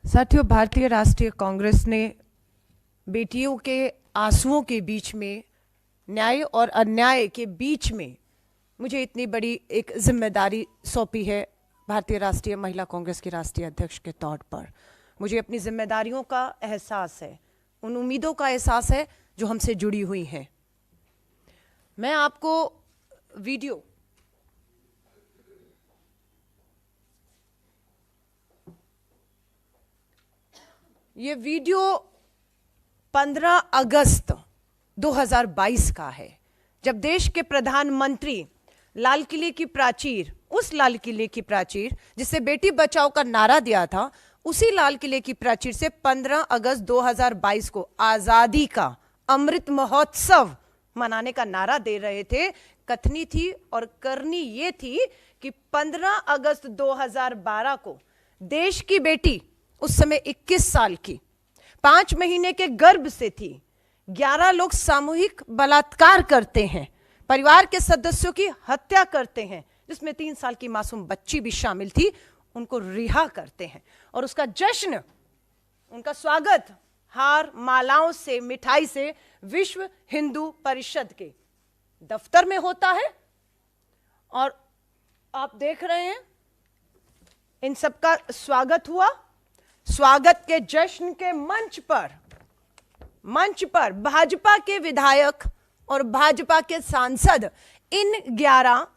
साथियों, भारतीय राष्ट्रीय कांग्रेस ने बेटियों के आंसुओं के बीच में, न्याय और अन्याय के बीच में मुझे इतनी बड़ी एक जिम्मेदारी सौंपी है भारतीय राष्ट्रीय महिला कांग्रेस की राष्ट्रीय अध्यक्ष के तौर पर। मुझे अपनी जिम्मेदारियों का एहसास है, उन उम्मीदों का एहसास है जो हमसे जुड़ी हुई हैं। मैं आपको वीडियो ये वीडियो 15 अगस्त 2022 का है, जब देश के प्रधानमंत्री लाल किले की प्राचीर, उस लाल किले की प्राचीर जिसे बेटी बचाओ का नारा दिया था, उसी लाल किले की प्राचीर से 15 अगस्त 2022 को आजादी का अमृत महोत्सव मनाने का नारा दे रहे थे। कथनी थी और करनी ये थी कि 15 अगस्त 2012 को देश की बेटी, उस समय 21 साल की, 5 महीने के गर्भ से थी, 11 लोग सामूहिक बलात्कार करते हैं, परिवार के सदस्यों की हत्या करते हैं, जिसमें 3 साल की मासूम बच्ची भी शामिल थी, उनको रिहा करते हैं और उसका जश्न, उनका स्वागत हार, मालाओं से, मिठाई से विश्व हिंदू परिषद के दफ्तर में होता है। और आप देख रहे हैं इन सबका स्वागत हुआ। स्वागत के जश्न के मंच पर भाजपा के विधायक और भाजपा के सांसद इन 11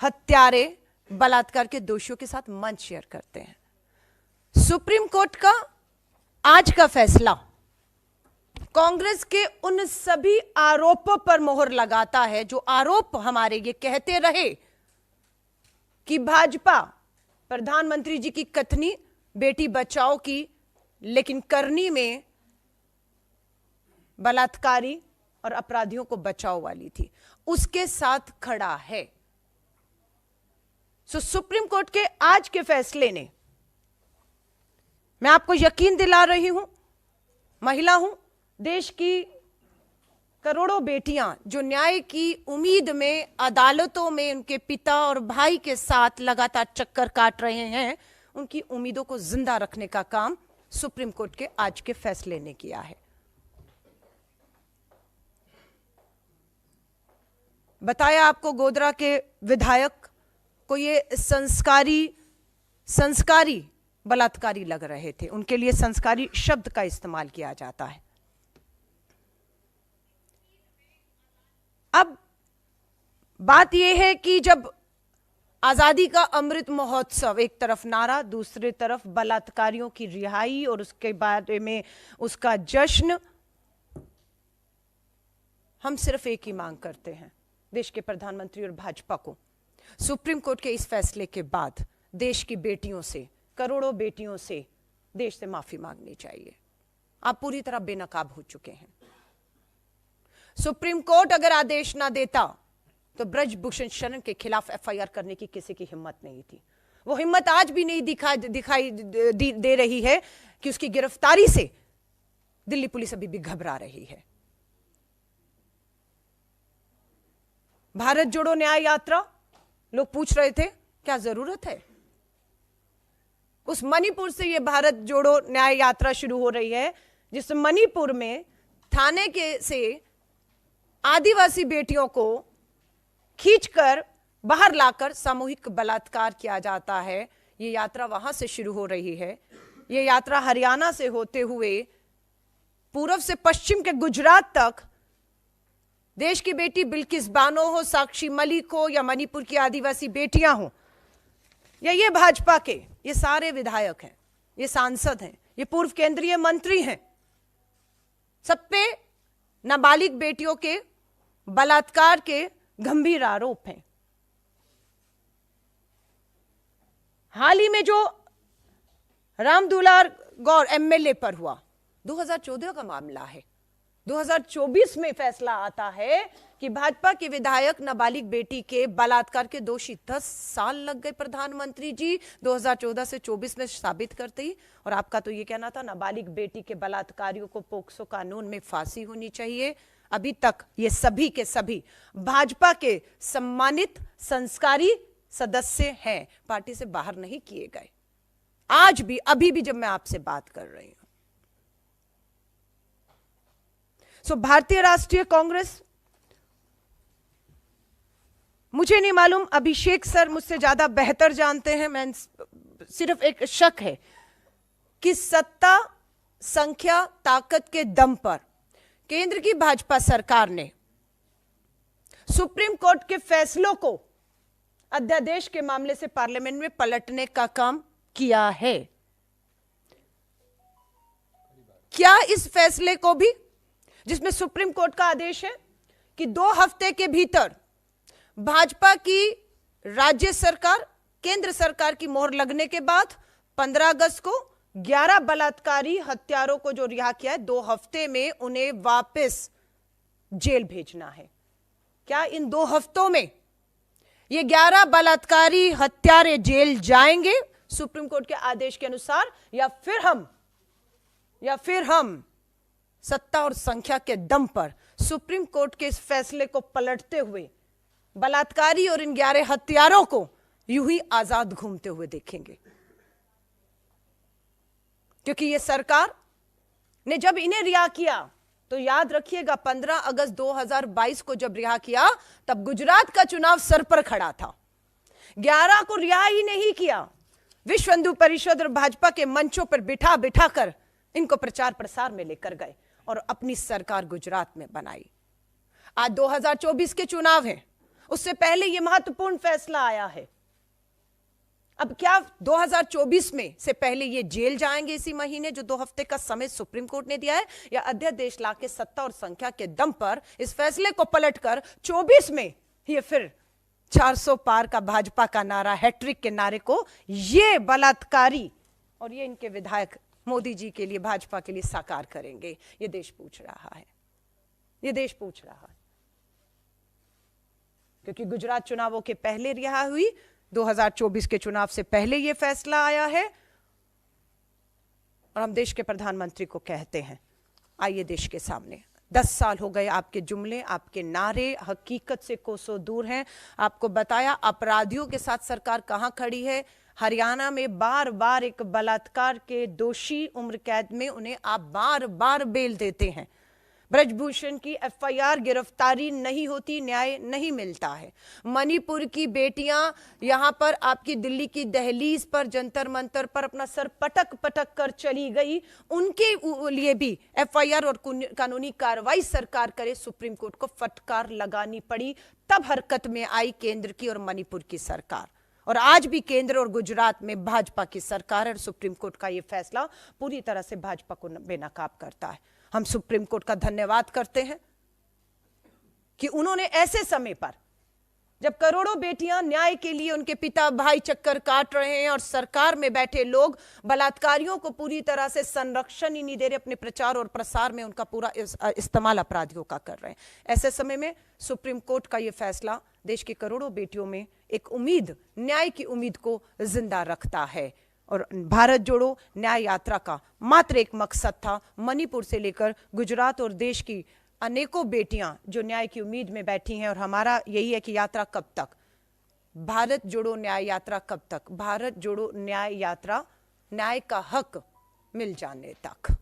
हत्यारे, बलात्कार के दोषियों के साथ मंच शेयर करते हैं। सुप्रीम कोर्ट का आज का फैसला कांग्रेस के उन सभी आरोपों पर मोहर लगाता है जो आरोप हमारे ये कहते रहे कि भाजपा प्रधानमंत्री जी की कथनी बेटी बचाओ की, लेकिन करनी में बलात्कारी और अपराधियों को बचाओ वाली थी, उसके साथ खड़ा है। सुप्रीम कोर्ट के आज के फैसले ने, मैं आपको यकीन दिला रही हूं, महिला हूं, देश की करोड़ों बेटियां जो न्याय की उम्मीद में अदालतों में उनके पिता और भाई के साथ लगातार चक्कर काट रहे हैं, उनकी उम्मीदों को जिंदा रखने का काम सुप्रीम कोर्ट के आज के फैसले ने किया है। बताया आपको, गोधरा के विधायक को ये संस्कारी बलात्कारी लग रहे थे, उनके लिए संस्कारी शब्द का इस्तेमाल किया जाता है। अब बात यह है कि जब आजादी का अमृत महोत्सव, एक तरफ नारा, दूसरी तरफ बलात्कारियों की रिहाई और उसके बारे में उसका जश्न, हम सिर्फ एक ही मांग करते हैं देश के प्रधानमंत्री और भाजपा को, सुप्रीम कोर्ट के इस फैसले के बाद देश की बेटियों से, करोड़ों बेटियों से देश से माफी मांगनी चाहिए। आप पूरी तरह बेनकाब हो चुके हैं। सुप्रीम कोर्ट अगर आदेश ना देता तो ब्रजभूषण शरण के खिलाफ एफआईआर करने की किसी की हिम्मत नहीं थी। वो हिम्मत आज भी नहीं दिखाई दे रही है कि उसकी गिरफ्तारी से दिल्ली पुलिस अभी भी घबरा रही है। भारत जोड़ो न्याय यात्रा, लोग पूछ रहे थे क्या जरूरत है? उस मणिपुर से ये भारत जोड़ो न्याय यात्रा शुरू हो रही है, जिस मणिपुर में थाने के से आदिवासी बेटियों को खींचकर बाहर लाकर सामूहिक बलात्कार किया जाता है। ये यात्रा वहां से शुरू हो रही है। ये यात्रा हरियाणा से होते हुए पूर्व से पश्चिम के गुजरात तक, देश की बेटी बिल्किस बानो हो, साक्षी मलिक हो, या मणिपुर की आदिवासी बेटियां हो, या ये भाजपा के ये सारे विधायक हैं, ये सांसद हैं, ये पूर्व केंद्रीय मंत्री हैं, सब पे नाबालिग बेटियों के बलात्कार के गंभीर आरोप हैं। हाल ही में जो रामदुलार गौर एमएलए पर हुआ, 2014 का मामला है। 2024 में फैसला आता है कि भाजपा के विधायक नाबालिग बेटी के बलात्कार के दोषी, 10 साल लग गए प्रधानमंत्री जी 2014 से 24 में साबित करते ही। और आपका तो ये कहना था नाबालिग बेटी के बलात्कारियों को पोक्सो कानून में फांसी होनी चाहिए। अभी तक ये सभी के सभी भाजपा के सम्मानित संस्कारी सदस्य हैं, पार्टी से बाहर नहीं किए गए। आज भी, अभी भी जब मैं आपसे बात कर रही हूं। सो भारतीय राष्ट्रीय कांग्रेस, मुझे नहीं मालूम, अभिषेक सर मुझसे ज्यादा बेहतर जानते हैं, मैं सिर्फ एक शक है कि सत्ता, संख्या, ताकत के दम पर केंद्र की भाजपा सरकार ने सुप्रीम कोर्ट के फैसलों को अध्यादेश के मामले से पार्लियामेंट में पलटने का काम किया है। क्या इस फैसले को भी, जिसमें सुप्रीम कोर्ट का आदेश है कि 2 हफ्ते के भीतर भाजपा की राज्य सरकार, केंद्र सरकार की मोहर लगने के बाद 15 अगस्त को 11 बलात्कारी हत्यारों को जो रिहा किया है, 2 हफ्ते में उन्हें वापस जेल भेजना है। क्या इन 2 हफ्तों में ये 11 बलात्कारी हत्यारे जेल जाएंगे सुप्रीम कोर्ट के आदेश के अनुसार, या फिर हम सत्ता और संख्या के दम पर सुप्रीम कोर्ट के इस फैसले को पलटते हुए बलात्कारी और इन 11 हत्यारों को यूं ही आजाद घूमते हुए देखेंगे? क्योंकि ये सरकार ने जब इन्हें रिहा किया, तो याद रखिएगा 15 अगस्त 2022 को जब रिहा किया, तब गुजरात का चुनाव सर पर खड़ा था। 11 को रिहा ही नहीं किया, विश्व हिंदू परिषद और भाजपा के मंचों पर बिठा बिठा कर इनको प्रचार प्रसार में लेकर गए और अपनी सरकार गुजरात में बनाई। आज 2024 के चुनाव हैं, उससे पहले यह महत्वपूर्ण फैसला आया है। अब क्या 2024 में से पहले ये जेल जाएंगे इसी महीने, जो 2 हफ्ते का समय सुप्रीम कोर्ट ने दिया है, या अध्यादेश लाके सत्ता और संख्या के दम पर इस फैसले को पलटकर 24 में ये फिर 400 पार का भाजपा का नारा, हैट्रिक के नारे को ये बलात्कारी और ये इनके विधायक मोदी जी के लिए, भाजपा के लिए साकार करेंगे? ये देश पूछ रहा है, ये देश पूछ रहा है। क्योंकि गुजरात चुनावों के पहले रिहा हुई, 2024 के चुनाव से पहले यह फैसला आया है, और हम देश के प्रधानमंत्री को कहते हैं, आइए देश के सामने, 10 साल हो गए आपके जुमले, आपके नारे हकीकत से कोसों दूर हैं। आपको बताया अपराधियों के साथ सरकार कहां खड़ी है। हरियाणा में बार बार एक बलात्कार के दोषी उम्र कैद में उन्हें आप बार बार बेल देते हैं। ब्रजभूषण की एफआईआर, गिरफ्तारी नहीं होती, न्याय नहीं मिलता है। मणिपुर की बेटियां यहां पर आपकी दिल्ली की दहलीज पर, जंतर मंतर पर अपना सर पटक पटक कर चली गई, उनके लिए भी एफआईआर और कानूनी कार्रवाई सरकार करे, सुप्रीम कोर्ट को फटकार लगानी पड़ी। तब हरकत में आई केंद्र की और मणिपुर की सरकार, और आज भी केंद्र और गुजरात में भाजपा की सरकार और सुप्रीम कोर्ट का यह फैसला पूरी तरह से भाजपा को बेनकाब करता है। हम सुप्रीम कोर्ट का धन्यवाद करते हैं कि उन्होंने ऐसे समय पर, जब करोड़ों बेटियां न्याय के लिए उनके पिता भाई चक्कर काट रहे हैं और सरकार में बैठे लोग बलात्कारियों को पूरी तरह से संरक्षण ही नहीं दे रहे, अपने प्रचार और प्रसार में उनका पूरा इस्तेमाल अपराधियों का कर रहे हैं, ऐसे समय में सुप्रीम कोर्ट का यह फैसला देश की करोड़ों बेटियों में एक उम्मीद, न्याय की उम्मीद को जिंदा रखता है। और भारत जोड़ो न्याय यात्रा का मात्र एक मकसद था, मणिपुर से लेकर गुजरात और देश की अनेकों बेटियां जो न्याय की उम्मीद में बैठी हैं, और हमारा यही है कि यात्रा कब तक, भारत जोड़ो न्याय यात्रा कब तक, भारत जोड़ो न्याय यात्रा न्याय का हक मिल जाने तक।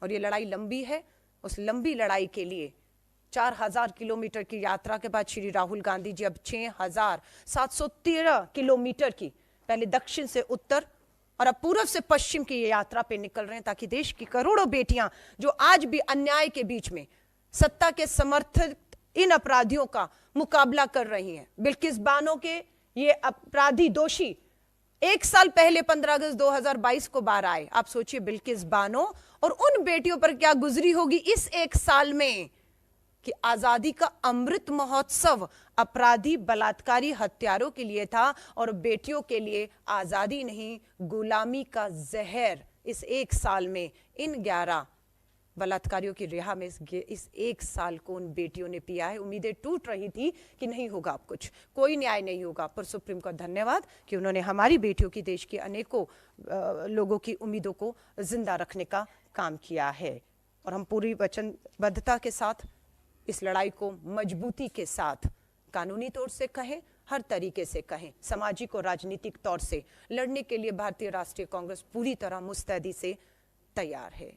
और ये लड़ाई लंबी है, उस लंबी लड़ाई के लिए 4000 किलोमीटर की यात्रा के बाद श्री राहुल गांधी जी अब 6713 किलोमीटर की, पहले दक्षिण से उत्तर और अब पूर्व से पश्चिम की ये यात्रा पे निकल रहे हैं, ताकि देश की करोड़ों बेटियां जो आज भी अन्याय के बीच में सत्ता के समर्थित इन अपराधियों का मुकाबला कर रही हैं। बिल्किस बानो के ये अपराधी दोषी 1 साल पहले 15 अगस्त 2022 को बाहर आए। आप सोचिए बिल्किस बानो और उन बेटियों पर क्या गुजरी होगी इस 1 साल में, कि आजादी का अमृत महोत्सव अपराधी बलात्कारी हत्यारों के लिए था, और बेटियों के लिए आजादी नहीं, गुलामी का जहर इस 1 साल में इन 11 बलात्कारियों की रिहा में इस 1 साल को उन बेटियों ने पिया है। उम्मीदें टूट रही थी कि नहीं होगा अब कुछ, कोई न्याय नहीं होगा, पर सुप्रीम का धन्यवाद कि उन्होंने हमारी बेटियों की, देश की अनेकों लोगों की उम्मीदों को जिंदा रखने का काम किया है। और हम पूरी वचनबद्धता के साथ इस लड़ाई को मजबूती के साथ कानूनी तौर से कहें, हर तरीके से कहें, सामाजिक और राजनीतिक तौर से लड़ने के लिए भारतीय राष्ट्रीय कांग्रेस पूरी तरह मुस्तैदी से तैयार है।